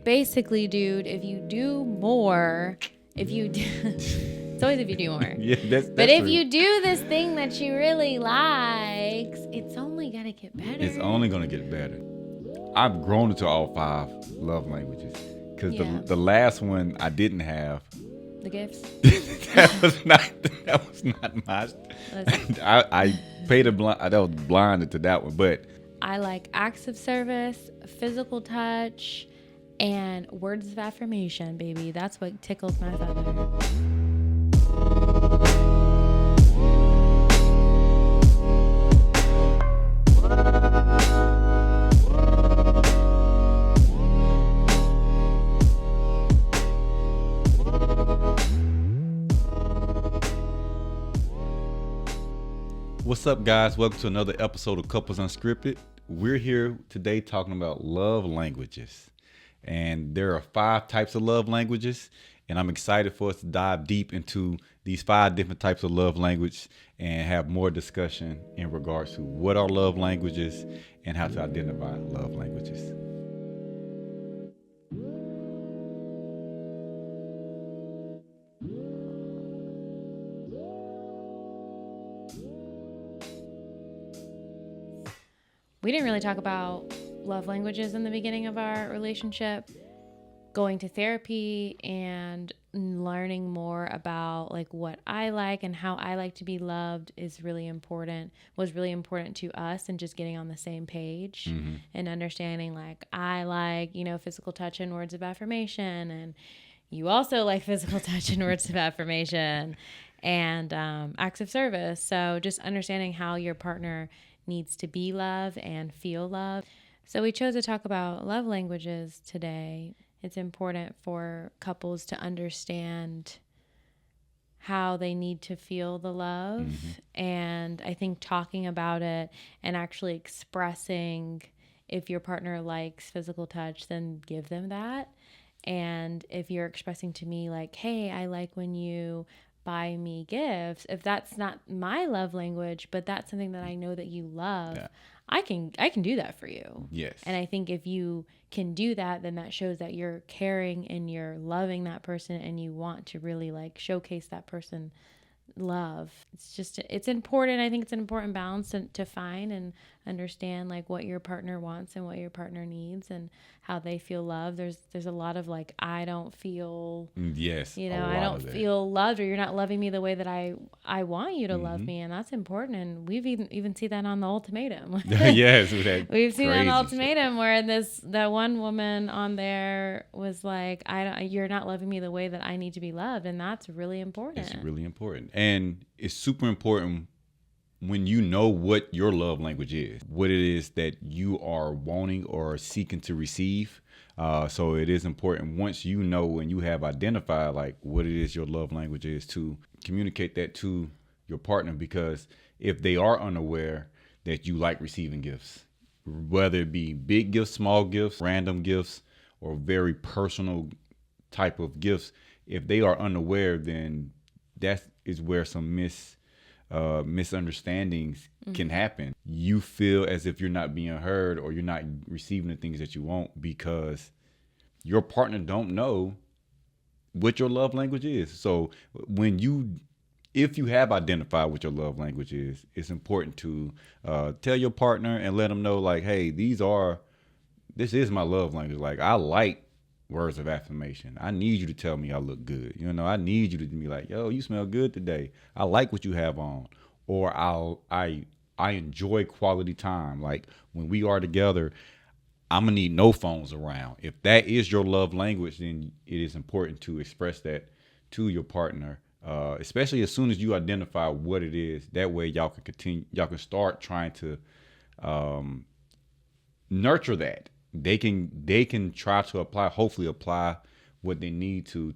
basically, dude, if you do more, it's always if you do more. Yeah, that's But if true. you do this thing that she really likes, it's only gonna get better. It's only gonna get better. I've grown into all 5 love languages because the last one I didn't have. The gifts. that was not my. I paid a blind. I was blinded to that one, but I like acts of service, physical touch, and words of affirmation, baby. That's what tickles my feather. What's up, guys? Welcome to another episode of Couples Unscripted. We're here today talking about love languages. And there are 5 types of love languages. And I'm excited for us to dive deep into these 5 different types of love language and have more discussion in regards to what are love languages and how to identify love languages. We didn't really talk about love languages in the beginning of our relationship. Going to therapy and learning more about like what I like and how I like to be loved was really important to us, and just getting on the same page and understanding like I like, physical touch and words of affirmation, and you also like physical touch and words of affirmation and acts of service. So just understanding how your partner needs to be loved and feel loved. So we chose to talk about love languages today. It's important for couples to understand how they need to feel the love. And I think talking about it and actually expressing, if your partner likes physical touch, then give them that. And if you're expressing to me like, hey, I like when you buy me gifts, if that's not my love language, but that's something that I know that you love, I can do that for you. Yes. And I think if you can do that, then that shows that you're caring and you're loving that person and you want to really like showcase that person love. It's important. I think it's an important balance to find and understand like what your partner wants and what your partner needs and how they feel loved. There's a lot of like, I don't feel, I don't feel loved, or you're not loving me the way that I want you to love me. And that's important. And we've even seen that on the ultimatum. Yes. We've seen that on the ultimatum where that one woman on there was like, you're not loving me the way that I need to be loved. And that's really important. It's really important. And it's super important when you know what your love language is, what it is that you are wanting or seeking to receive. So it is important, once you know and you have identified like what it is your love language is, to communicate that to your partner, because if they are unaware that you like receiving gifts, whether it be big gifts, small gifts, random gifts, or very personal type of gifts, if they are unaware, then that is where some misunderstandings can happen. You feel as if you're not being heard or you're not receiving the things that you want because your partner don't know what your love language is. So if you have identified what your love language is, it's important to tell your partner and let them know like, hey, this is my love language. Like, I like words of affirmation. I need you to tell me I look good. I need you to be like, yo, you smell good today. I like what you have on. Or I enjoy quality time. Like, when we are together, I'm gonna need no phones around. If that is your love language, then it is important to express that to your partner, especially as soon as you identify what it is. That way y'all can start trying to nurture that. They can try to hopefully apply what they need to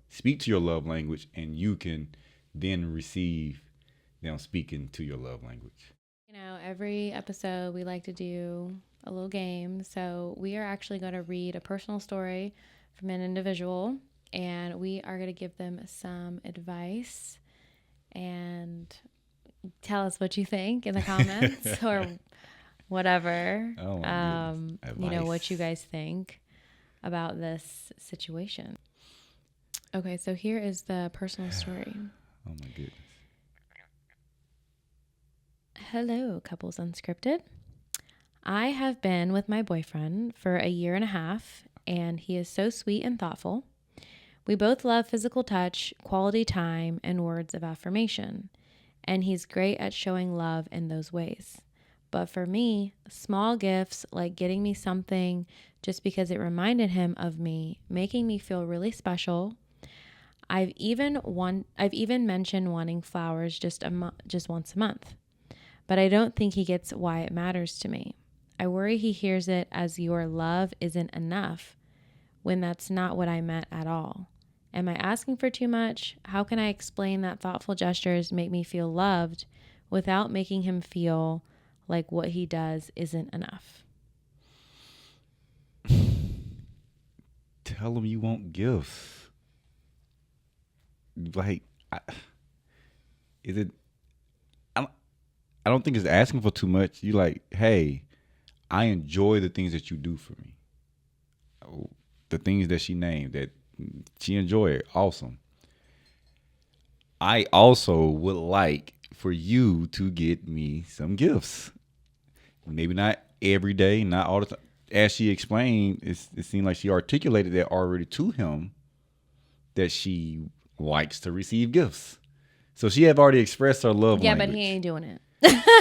speak to your love language, and you can then receive them speaking to your love language. Every episode we like to do a little game. So we are actually going to read a personal story from an individual, and we are going to give them some advice and tell us what you think in the comments or whatever. Oh, what you guys think. about this situation. Okay, so here is the personal story. Oh my goodness. Hello, Couples Unscripted. I have been with my boyfriend for a year and a half, and he is so sweet and thoughtful. We both love physical touch, quality time, and words of affirmation, and he's great at showing love in those ways. But for me, small gifts like getting me something just because it reminded him of me, making me feel really special. I've even mentioned wanting flowers just once a month. But I don't think he gets why it matters to me. I worry he hears it as your love isn't enough when that's not what I meant at all. Am I asking for too much? How can I explain that thoughtful gestures make me feel loved without making him feel like what he does isn't enough? Tell him you want gifts. Like, is it? I don't think it's asking for too much. You like, hey, I enjoy the things that you do for me. The things that she named that she enjoyed. Awesome. I also would like for you to get me some gifts. Maybe not every day, not all the time. As she explained, it seemed like she articulated that already to him, that she likes to receive gifts. So she have already expressed her love language. Yeah, but he ain't doing it.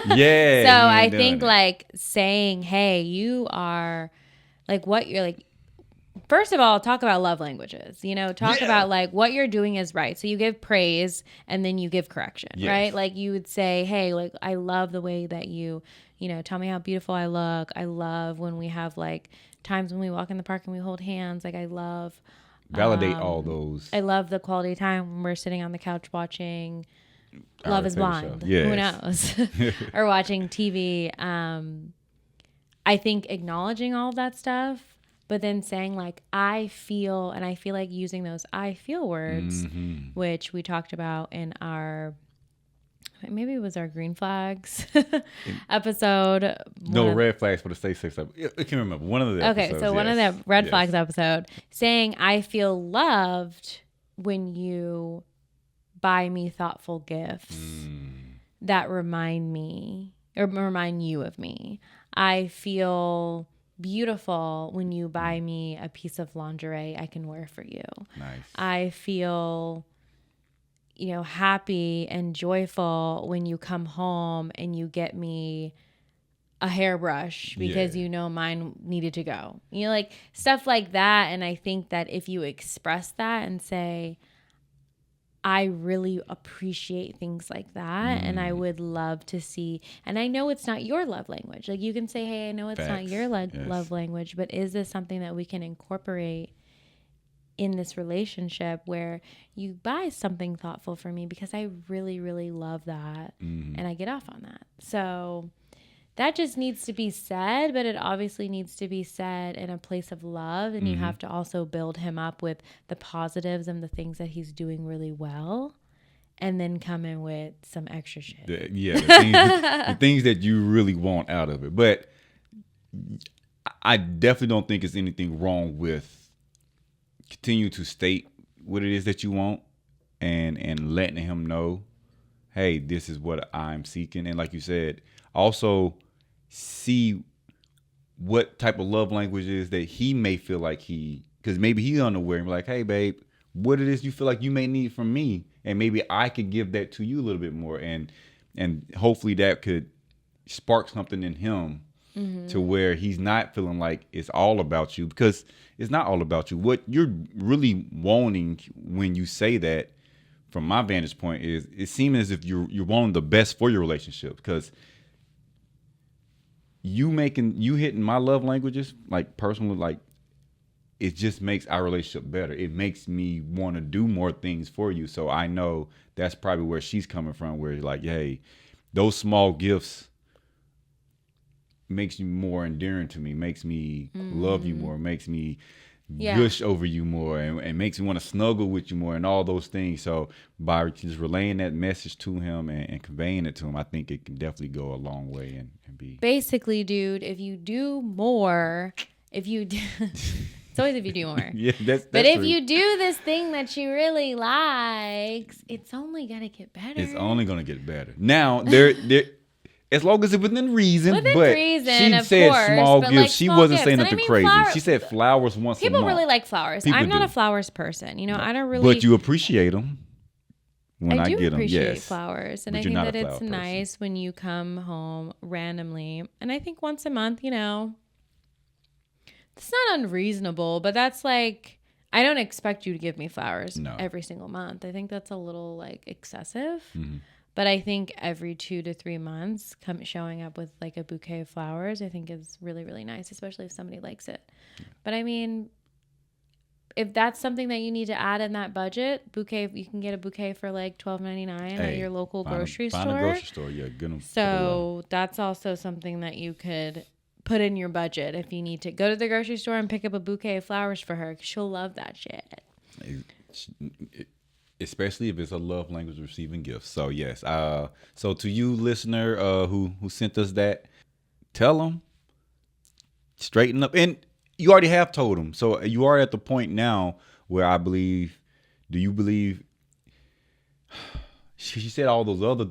Yeah. So I think like saying, hey, you are like what you're like. First of all, talk about love languages, talk about like what you're doing is right. So you give praise and then you give correction, right? Like you would say, hey, like, I love the way that you tell me how beautiful I look. I love when we have like times when we walk in the park and we hold hands. Like I love. Validate all those. I love the quality time when we're sitting on the couch watching Love is Blind. Yes. Who knows? Or watching TV. I think acknowledging all of that stuff, but then saying like, I feel, and I feel like using those I feel words, which we talked about in our, maybe it was our green flags episode. No, red flags for the safe sex episode. I can't remember. One of the episodes. Okay, so one of the red flags episode, saying I feel loved when you buy me thoughtful gifts that remind me or remind you of me. I feel beautiful when you buy me a piece of lingerie I can wear for you. Nice. I feel, happy and joyful when you come home and you get me a hairbrush because mine needed to go. Like stuff like that. And I think that if you express that and say, I really appreciate things like that. And I would love to see, and I know it's not your love language. Like you can say, hey, I know it's not your love language, but is this something that we can incorporate in this relationship where you buy something thoughtful for me because I really, really love that. And I get off on that. So that just needs to be said, but it obviously needs to be said in a place of love. And you have to also build him up with the positives and the things that he's doing really well. And then come in with some extra shit. The things that you really want out of it. But I definitely don't think there's anything wrong with continue to state what it is that you want and letting him know, hey, this is what I'm seeking. And like you said, also see what type of love language is that he may feel like because maybe he's unaware and be like, hey, babe, what it is you feel like you may need from me. And maybe I could give that to you a little bit more. And hopefully that could spark something in him to where he's not feeling like it's all about you, because it's not all about you. What you're really wanting when you say that, from my vantage point, is it seems as if you're wanting the best for your relationship, because you hitting my love languages, like personally, like it just makes our relationship better. It makes me want to do more things for you. So I know that's probably where she's coming from, where you're like, hey, those small gifts makes you more endearing to me, makes me love you more, makes me gush over you more, and makes me want to snuggle with you more, and all those things. So by just relaying that message to him and conveying it to him, I think it can definitely go a long way and be. Basically, dude, if you do more, it's always if you do more. Yeah, that's But if true. you do this thing that she really likes, it's only gonna get better. It's only gonna get better. Now, there, as long as it's within reason. Within but reason, she of said course, small but, gifts. like, She small wasn't gifts. saying And I nothing mean, crazy. She said flowers once a month. People really like flowers. People I'm not do. a flowers person. You know, I don't really. But you appreciate them when I do get them. appreciate Yes. flowers, and But I you're think not that a it's flower person. nice when you come home randomly. And I think once a month, you know, it's not unreasonable, but that's like, I don't expect you to give me flowers every single month. I think that's a little like excessive. Mm-hmm. But I think every 2 to 3 months, showing up with like a bouquet of flowers, I think is really, really nice, especially if somebody likes it. Yeah. But I mean, if that's something that you need to add in that budget, bouquet, you can get a bouquet for like $12.99 at your local grocery store. Find a grocery store, yeah. Get them. So that's also something that you could put in your budget if you need to go to the grocery store and pick up a bouquet of flowers for her, because she'll love that shit. Especially if it's a love language, receiving gifts. So yes, so to you listener who sent us that, tell them, straighten up. And you already have told them, so you are at the point now where I believe, do you believe she said all those other,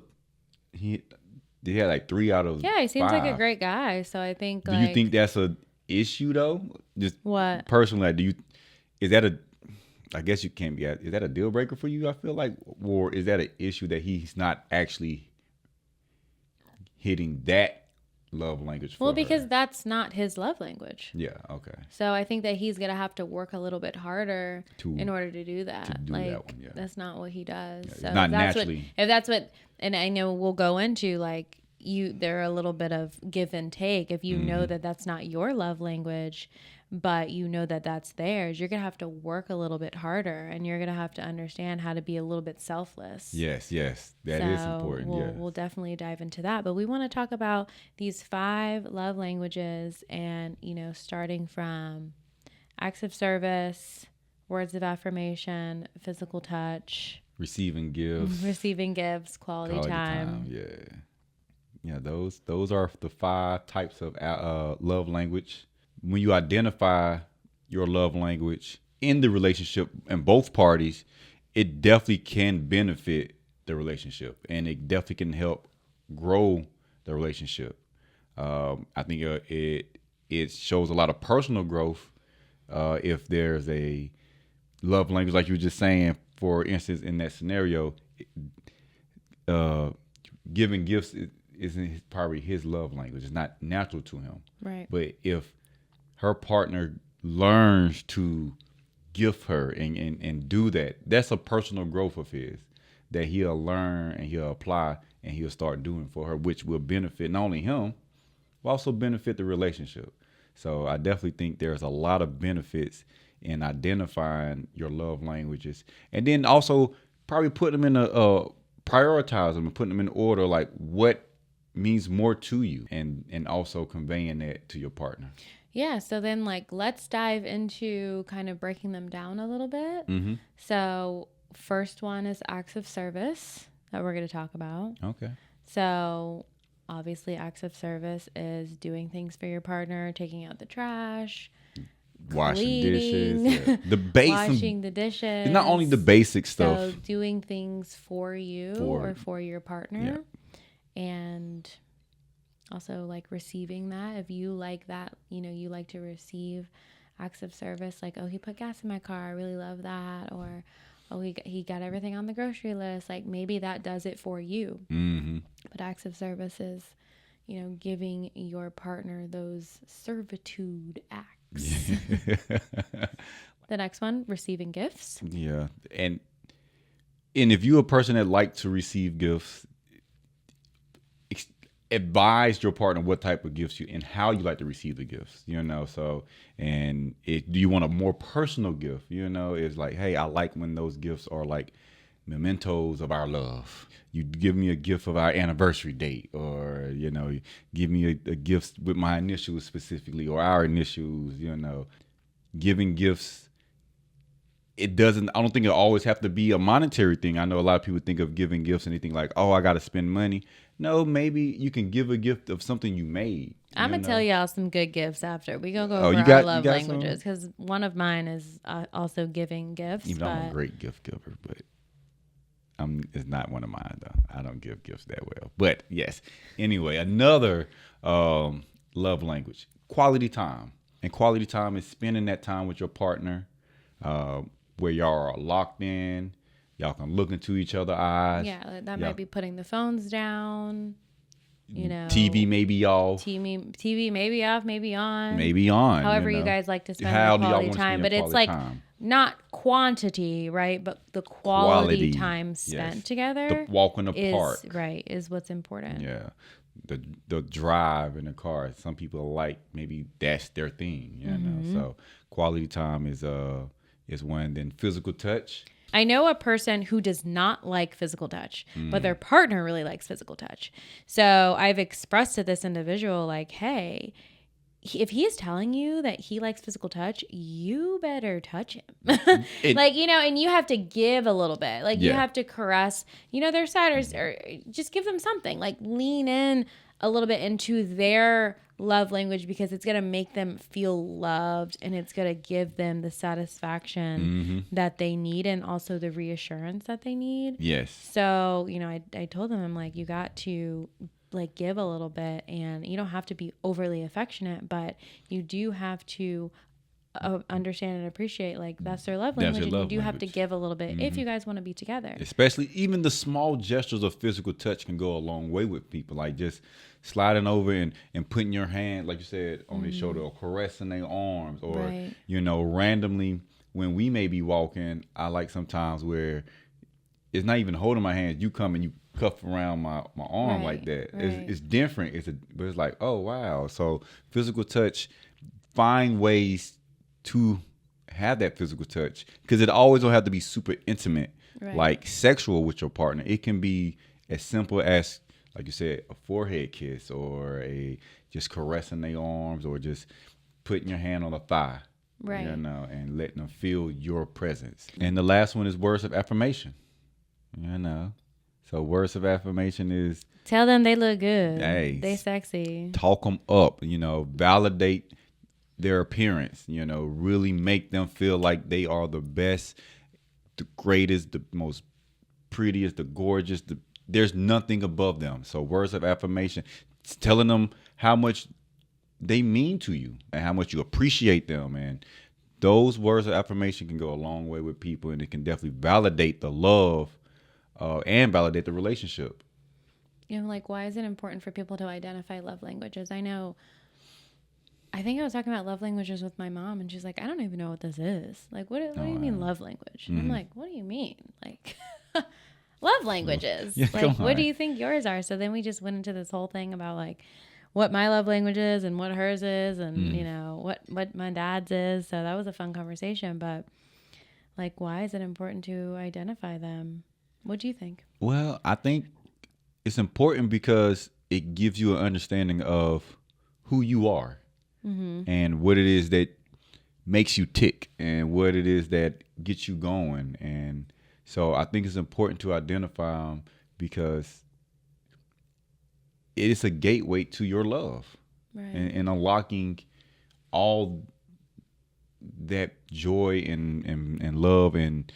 they had like 3 out of he seems 5. like a great guy. So I think, do you think that's a issue though? Just what personally, like, is that a, I guess you can't be at, is that a deal breaker for you, I feel like? Or is that an issue that he's not actually hitting that love language for because her? that's not his love language. Yeah, okay. So I think that he's going to have to work a little bit harder in order to do that. To do that one, yeah. That's not what he does. Yeah, so not naturally. If that's what, and I know we'll go into like, there are a little bit of give and take. If you know that that's not your love language, but you know that that's theirs, you're going to have to work a little bit harder, and you're going to have to understand how to be a little bit selfless. Yes, that is important. We'll definitely dive into that. But we want to talk about these 5 love languages, and, you know, starting from acts of service, words of affirmation, physical touch, receiving gifts, quality time. Yeah, those are the 5 types of love language. When you identify your love language in the relationship and both parties, it definitely can benefit the relationship, and it definitely can help grow the relationship. I think it shows a lot of personal growth if there's a love language, like you were just saying. For instance, in that scenario, giving gifts isn't probably his love language. It's not natural to him. Right. But if her partner learns to gift her and do that, that's a personal growth of his that he'll learn and he'll apply and he'll start doing for her, which will benefit not only him, but also benefit the relationship. So I definitely think there's a lot of benefits in identifying your love languages, and then also probably putting them in prioritize them and putting them in order, like what means more to you, and also conveying that to your partner. Yeah, so then like let's dive into kind of breaking them down a little bit. Mm-hmm. So first one is acts of service that we're going to talk about. Okay. So obviously acts of service is doing things for your partner, taking out the trash, washing cleaning, dishes, washing the dishes. It's not only the basic stuff. So doing things for you or for your partner. Yeah. And also like receiving that. If you like that, you know, you like to receive acts of service, like, oh, he put gas in my car, I really love that. Or, oh, he got everything on the grocery list. Like maybe that does it for you. Mm-hmm. But acts of service is, you know, giving your partner those servitude acts. Yeah. The next one, receiving gifts. Yeah. And if you're a person that like to receive gifts, advise your partner what type of gifts and how you like to receive the gifts, you know. So, and do you want a more personal gift? You know, it's like, hey, I like when those gifts are like mementos of our love. You give me a gift of our anniversary date, or, you know, give me a gift with my initials specifically, or our initials. You know, giving gifts it doesn't, I don't think it always have to be a monetary thing. I know a lot of people think of giving gifts and anything like, oh, I got to spend money. No, maybe you can give a gift of something you made. I'm going to tell y'all some good gifts after. We going to go Oh, over you got- our you love got languages, because one of mine is also giving gifts. Even though I'm a but great gift giver, but it's not one of mine though. I don't give gifts that well. But yes. Anyway, another love language, quality time. And quality time is spending that time with your partner, where y'all are locked in. Y'all can look into each other's eyes. Yeah, that might be putting the phones down. TV maybe off. TV maybe off, maybe on. Maybe on. However you guys like to spend How your do y'all quality want to time. spend But your it's quality like time? not quantity, right? But the quality time spent yes. together. The walk in the park. Right, is what's important. Yeah. The drive in the car. Some people like, maybe that's their thing, you know. So quality time is one. Then physical touch. I know a person who does not like physical touch, but their partner really likes physical touch. So I've expressed to this individual, like, hey, if he is telling you that he likes physical touch, you better touch him. And you have to give a little bit. Like, you have to caress, their side, or just give them something. Like, lean in a little bit into their love language, because it's going to make them feel loved, and it's going to give them the satisfaction that they need, and also the reassurance that they need. Yes. So, I told them, I'm like, you got to like give a little bit, and you don't have to be overly affectionate, but you do have to understand and appreciate, like, that's their love language, and you do have to give a little bit if you guys want to be together. Especially even the small gestures of physical touch can go a long way with people, like just sliding over and putting your hand, like you said, on their shoulder, or caressing their arms, or randomly when we may be walking, I like sometimes where it's not even holding my hands, you come and you cuff around my arm like that. It's different. But it's like, oh wow. So physical touch, find ways to have that physical touch, because it always don't have to be super intimate, like sexual with your partner. It can be as simple as, like you said, a forehead kiss, or just caressing their arms, or just putting your hand on a thigh, and letting them feel your presence. And the last one is words of affirmation. So words of affirmation is, tell them they look good. Hey, they sexy. Talk them up. Validate their appearance. Really make them feel like they are the best, the greatest, the most prettiest, the gorgeous. There's nothing above them. So words of affirmation, it's telling them how much they mean to you and how much you appreciate them. And those words of affirmation can go a long way with people, and it can definitely validate the love and validate the relationship. Like, why is it important for people to identify love languages? I think I was talking about love languages with my mom, and she's like, I don't even know what this is. Like, what do you mean love language? And I'm like, what do you mean? Like, love languages. Like, what do you think yours are? So then we just went into this whole thing about, like, what my love language is and what hers is, and, what my dad's is. So that was a fun conversation. But, like, why is it important to identify them? What do you think? Well, I think it's important because it gives you an understanding of who you are and what it is that makes you tick and what it is that gets you going. And so I think it's important to identify them, because it is a gateway to your love, and unlocking all that joy and love and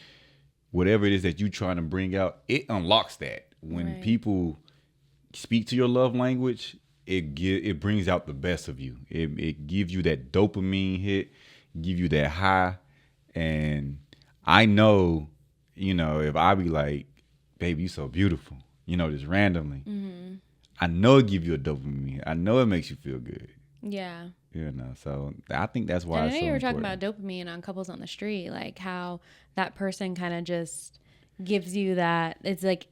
whatever it is that you're trying to bring out. It unlocks that. When people speak to your love language, it brings out the best of you. It gives you that dopamine hit, give you that high. And I know, if I be like, baby, you so beautiful, just randomly, I know it gives you a dopamine. I know it makes you feel good. Yeah. So I think that's why. And it's I know so you were important. talking about dopamine on Couples on the Street, like how that person kind of just gives you that. It's like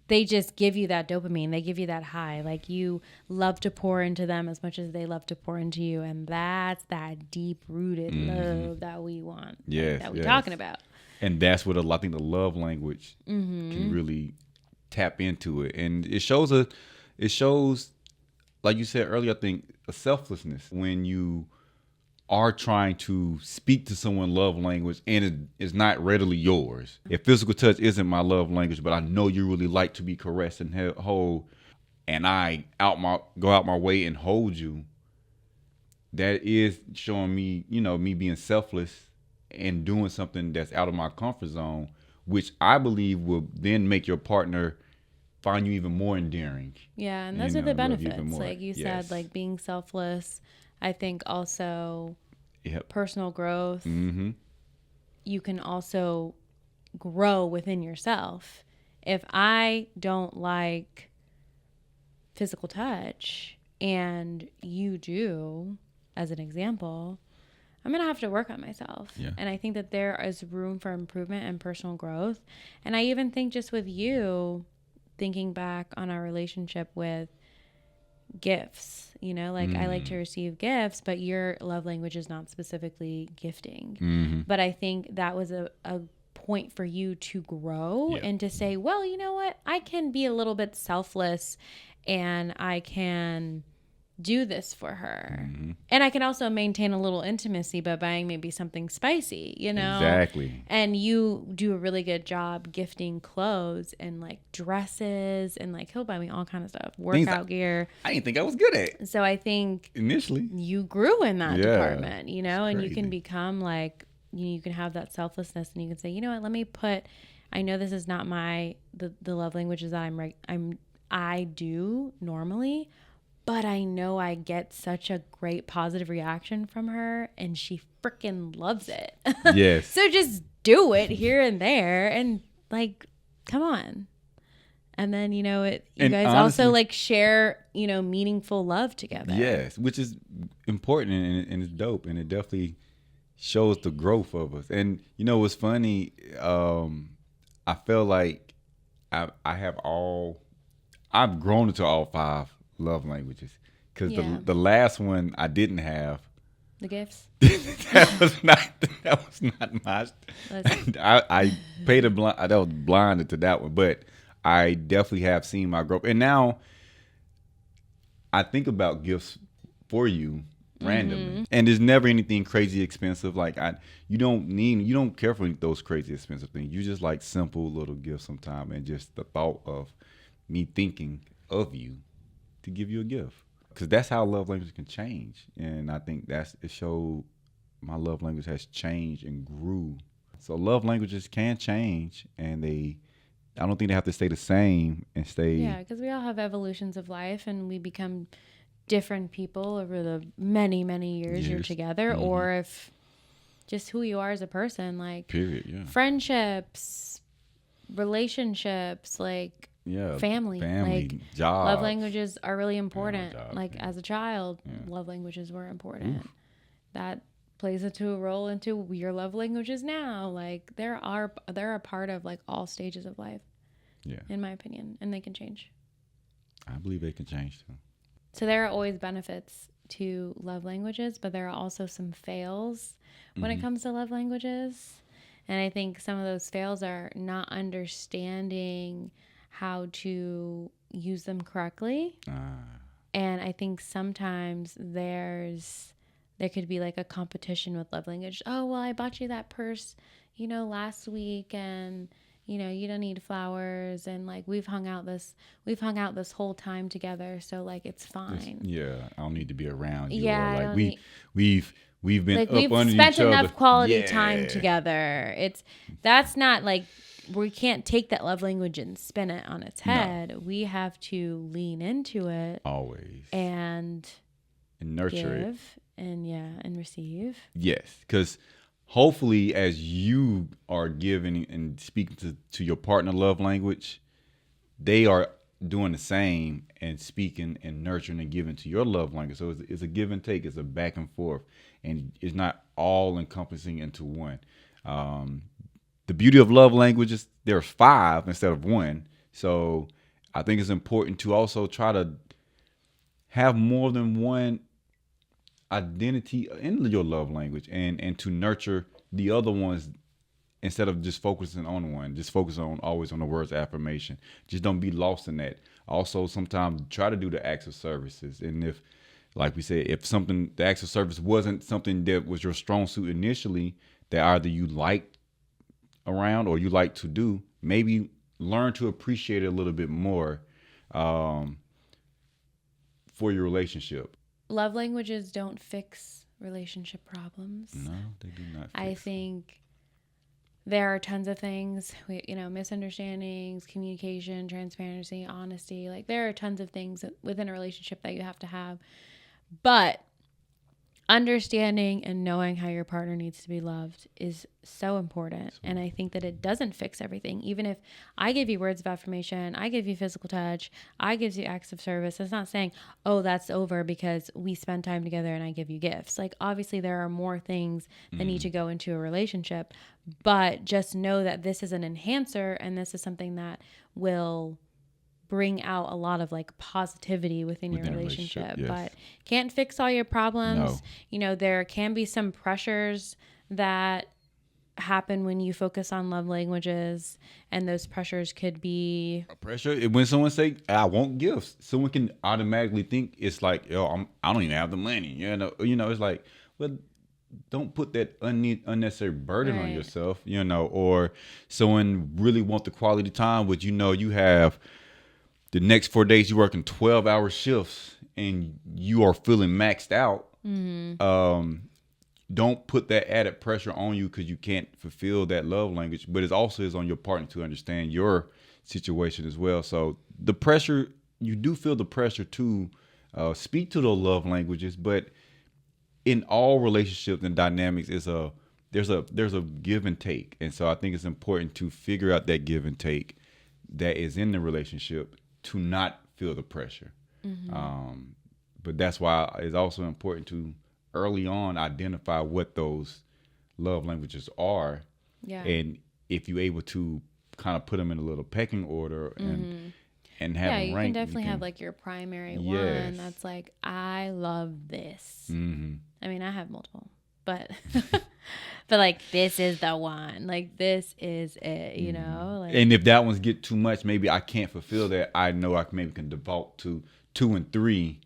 they just give you that dopamine. They give you that high. Like, you love to pour into them as much as they love to pour into you. And that's that deep rooted love that we want. Yes. That we're talking about. And that's what I think the love language can really tap into it. And it shows, like you said earlier, I think, a selflessness when you are trying to speak to someone love language and it is not readily yours. If physical touch isn't my love language, but I know you really like to be caressed and hold, and I go out my way and hold you, that is showing me, me being selfless and doing something that's out of my comfort zone, which I believe will then make your partner find you even more endearing. Yeah, and those are the benefits. Like you Yes. said, like being selfless. I think also Yep. personal growth. Mm-hmm. You can also grow within yourself. If I don't like physical touch and you do, as an example, I'm going to have to work on myself. Yeah. And I think that there is room for improvement and personal growth. And I even think just with you, thinking back on our relationship with gifts, I like to receive gifts, but your love language is not specifically gifting. Mm-hmm. But I think that was a point for you to grow and to say, well, you know what? I can be a little bit selfless and I can do this for her. Mm-hmm. And I can also maintain a little intimacy by buying maybe something spicy, Exactly. And you do a really good job gifting clothes and like dresses and like he'll buy me all kind of stuff, workout gear. I didn't think I was good at. So I think initially you grew in that department, and crazy. You can become like, you can have that selflessness and you can say, you know what, let me I know this is not the love languages that I do normally, but I know I get such a great positive reaction from her and she freaking loves it. Yes. So just do it here and there and like, come on. And then, you guys honestly, also like share, meaningful love together. Yes, which is important and it's dope. And it definitely shows the growth of us. And, what's funny, I feel like I've grown into all 5 love languages, because the last one I didn't have, the gifts. that was not my. I paid I was blinded to that one, but I definitely have seen my growth, and now I think about gifts for you randomly, and there's never anything crazy expensive. Like you don't care for those crazy expensive things. You just like simple little gifts sometimes, and just the thought of me thinking of you to give you a gift, because that's how love language can change. And I think it showed my love language has changed and grew. So love languages can change, and I don't think they have to stay the same and stay. Yeah, because we all have evolutions of life and we become different people over the many, many years you're together, or if just who you are as a person, like period, yeah. Friendships, relationships, like family, like jobs. Love languages are really important. As a child, love languages were important. Oof. That plays into a role into your love languages now. Like they're a part of like all stages of life. Yeah. In my opinion, and they can change. I believe they can change too. So there are always benefits to love languages, but there are also some fails when it comes to love languages. And I think some of those fails are not understanding how to use them correctly. And I think sometimes there could be like a competition with love language. Oh, well, I bought you that purse, last week, and you don't need flowers, and like we've hung out this whole time together, so like it's fine. I don't need to be around you. Yeah, or like we've been like up under each other. We've spent enough quality time together. That's not like, we can't take that love language and spin it on its head. No. We have to lean into it always and nurture it and receive. Yes, because hopefully, as you are giving and speaking to your partner love language, they are doing the same and speaking and nurturing and giving to your love language. So it's a give and take. It's a back and forth, and it's not all encompassing into one. The beauty of love languages, there's 5 instead of 1. So I think it's important to also try to have more than one identity in your love language, and to nurture the other ones instead of just focusing on one. Just focus always on the words of affirmation. Just don't be lost in that. Also, sometimes try to do the acts of services, and if like we said, if something, the acts of service wasn't something that was your strong suit initially, that either you liked around or you like to do, maybe learn to appreciate it a little bit more for your relationship. Love languages don't fix relationship problems. No, they do not. I think there are tons of things, misunderstandings, communication, transparency, honesty. Like there are tons of things within a relationship that you have to have. But understanding and knowing how your partner needs to be loved is so important. And I think that it doesn't fix everything. Even if I give you words of affirmation, I give you physical touch, I give you acts of service, it's not saying, oh, that's over because we spend time together and I give you gifts. Like obviously there are more things that need to go into a relationship, but just know that this is an enhancer and this is something that will bring out a lot of like positivity within your relationship. Yes. But can't fix all your problems. No. There can be some pressures that happen when you focus on love languages, and those pressures could be pressure. When someone say I want gifts, someone can automatically think it's like, yo, I don't even have the money. It's like, well, don't put that unnecessary burden on yourself. Or someone really want the quality time, but you have the next 4 days you're working 12-hour shifts and you are feeling maxed out. Don't put that added pressure on you because you can't fulfill that love language. But it also is on your partner to understand your situation as well. So the pressure, you do feel the pressure to speak to those love languages. But in all relationships and dynamics, there's a give and take. And so I think it's important to figure out that give and take that is in the relationship, to not feel the pressure. But that's why it's also important to early on identify what those love languages are. Yeah. And if you're able to kind of put them in a little pecking order and have them ranked. You can definitely have like your primary one that's like, I love this. I mean, I have multiple, but but like this is the one, like this is it, like. And if that ones get too much, maybe I can't fulfill that. I know I maybe can default to 2 and 3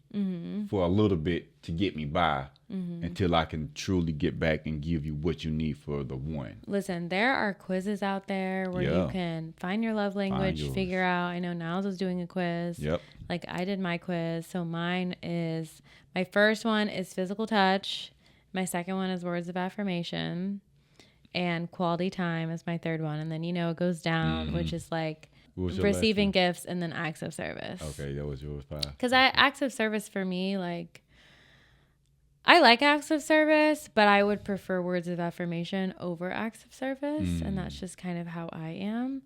for a little bit to get me by until I can truly get back and give you what you need for the one. Listen, there are quizzes out there where you can find your love language, figure out. I know Niles is doing a quiz. Yep. Like I did my quiz. So my first one is physical touch. My second one is words of affirmation, and quality time is my third one. And then, it goes down, which is like receiving gifts and then acts of service. Okay, that was yours, 5. Because acts of service for me, like, I like acts of service, but I would prefer words of affirmation over acts of service. And that's just kind of how I am.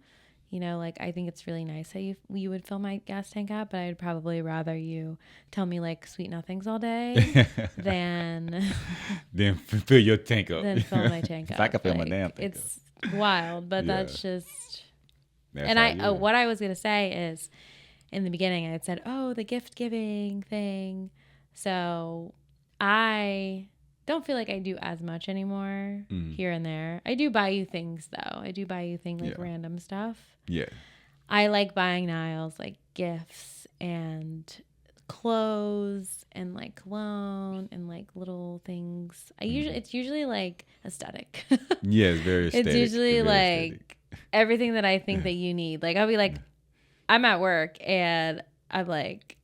Like I think it's really nice that you would fill my gas tank up, but I'd probably rather you tell me like sweet nothings all day than fill your tank up. Than fill my tank up. If I can fill my damn tank it's up. Wild, but that's just. That's and what I was gonna say is, in the beginning I had said, oh, the gift giving thing. So I don't feel like I do as much anymore here and there. I do buy you things though. I do buy you things like random stuff. Yeah. I like buying Niles like gifts and clothes and like cologne and like little things. It's usually like aesthetic. Yeah, it's very aesthetic. It's usually like everything that I think that you need. Like I'll be like, I'm at work and I'm like,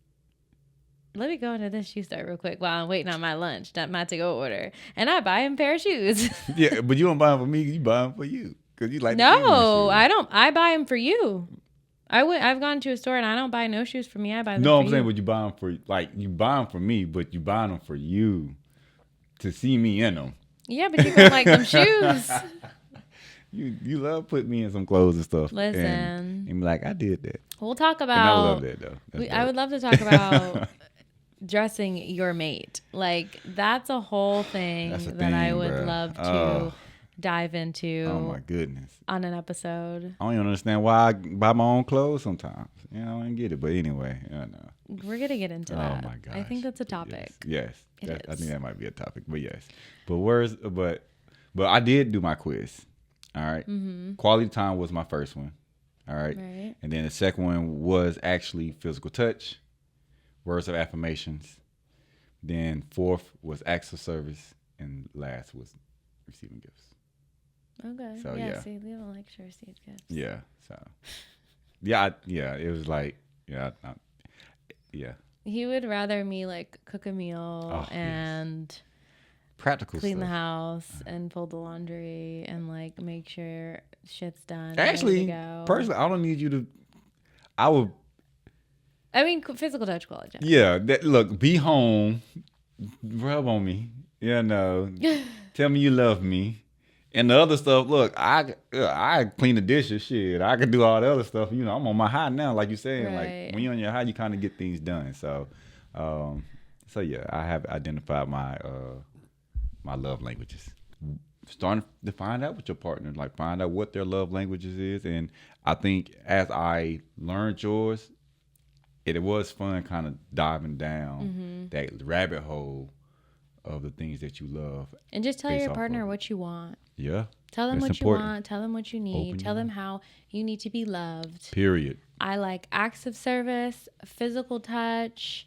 let me go into this shoe store real quick while I'm waiting on my lunch, my to-go order. And I buy him a pair of shoes. Yeah, but you don't buy them for me. You buy them for you. Because you like No, I don't. I buy them for you. I've gone to a store and I don't buy no shoes for me. I buy them for you. No, I'm saying, but you buy them for, like, you buy them for me, but you buy them for you to see me in them. Yeah, but you don't like them shoes. You love putting me in some clothes and stuff. Listen. And be like, I did that. We'll talk about. And I love that, though. I would love to talk about dressing your mate. Like, that's a whole thing that I would love to dive into. Oh, my goodness. On an episode. I don't even understand why I buy my own clothes sometimes. I don't get it. But anyway, I know. We're going to get into that. Oh, my gosh. I think that's a topic. Yes. I think that might be a topic. But yes. But I did do my quiz. All right. Mm-hmm. Quality time was my first one. All right. And then the second one was actually physical touch, words of affirmations. Then fourth was acts of service, and last was receiving gifts. Okay. So, yeah. yeah. See, we don't like to receive gifts. Yeah. So, yeah, it was like, yeah. He would rather me like cook a meal Oh, and practical clean the stuff. house and fold the laundry and like make sure shit's done. and Actually, ready to go. personally, I don't need you to. I would. I mean, physical touch quality. Yeah. Look, be home, rub on me. Tell me you love me. And the other stuff, look, I clean the dishes, shit. I can do all the other stuff. I'm on my high now, like you saying. Right. Like when you're on your high, you kind of get things done. So, yeah, I have identified my my love languages. Starting to find out with your partner, like find out what their love languages is. And I think as I learned yours, it was fun kind of diving down that rabbit hole of the things that you love. And just tell your partner what you want. Yeah. Tell them that's what important. you want. Tell them what you need. Tell them how you need to be loved. Period. I like acts of service, physical touch,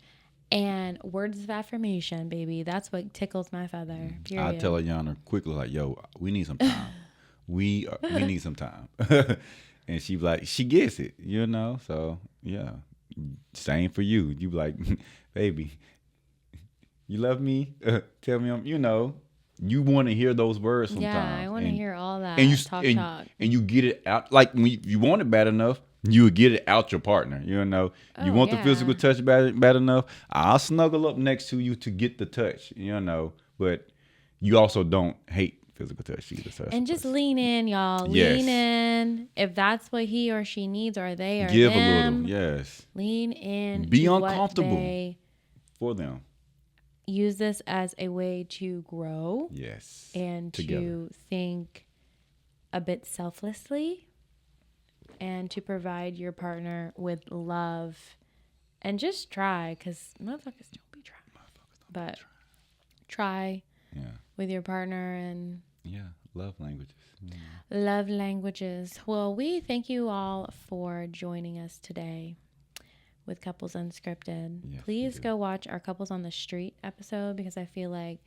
and words of affirmation, baby. That's what tickles my feather. Period. I tell Ayana quickly, like, yo, we need some time. we need some time. And she like, she gets it, So, yeah. Same for you. You be like, baby, you love me? Tell me you want to hear those words sometimes. Yeah, I want to hear all that and talk. And you get it out. Like, when you want it bad enough, you would get it out your partner. You want the physical touch bad enough, I'll snuggle up next to you to get the touch, But you also don't hate physical touch either. So and lean in, y'all. Yes. Lean in. If that's what he or she needs, or they or give them, a little. Yes. lean in. Be to uncomfortable what they for them. use this as a way to grow. Yes. And together. to think a bit selflessly, and to provide your partner with love, and just try, because motherfuckers don't be trying. Try with your partner and love languages. Love languages. Well, we thank you all for joining us today with Couples Unscripted. Yes, Please go watch our Couples on the Street episode, because I feel like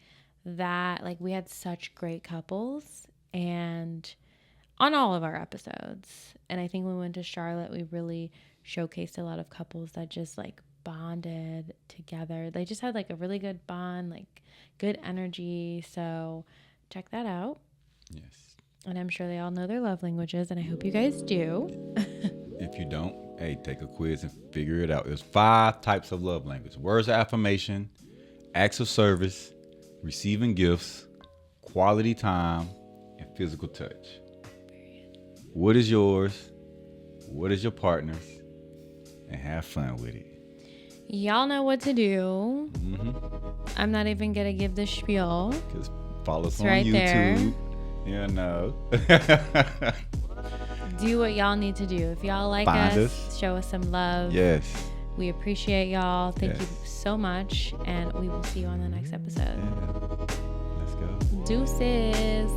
we had such great couples and on all of our episodes. And I think when we went to Charlotte, we really showcased a lot of couples that just like bonded together. They just had like a really good bond, like good energy. So check that out. Yes. And I'm sure they all know their love languages, and I hope you guys do. If you don't, hey, take a quiz and figure it out. There's 5 types of love language: words of affirmation, acts of service, receiving gifts, quality time, and physical touch. What is yours? What is your partner's? And have fun with it. Y'all know what to do. I'm not even going to give the spiel. Just follow us on right YouTube. There. Do what y'all need to do. If y'all like us, show us some love. Yes. We appreciate y'all. Thank you so much. And we will see you on the next episode. Yeah. Let's go. Deuces.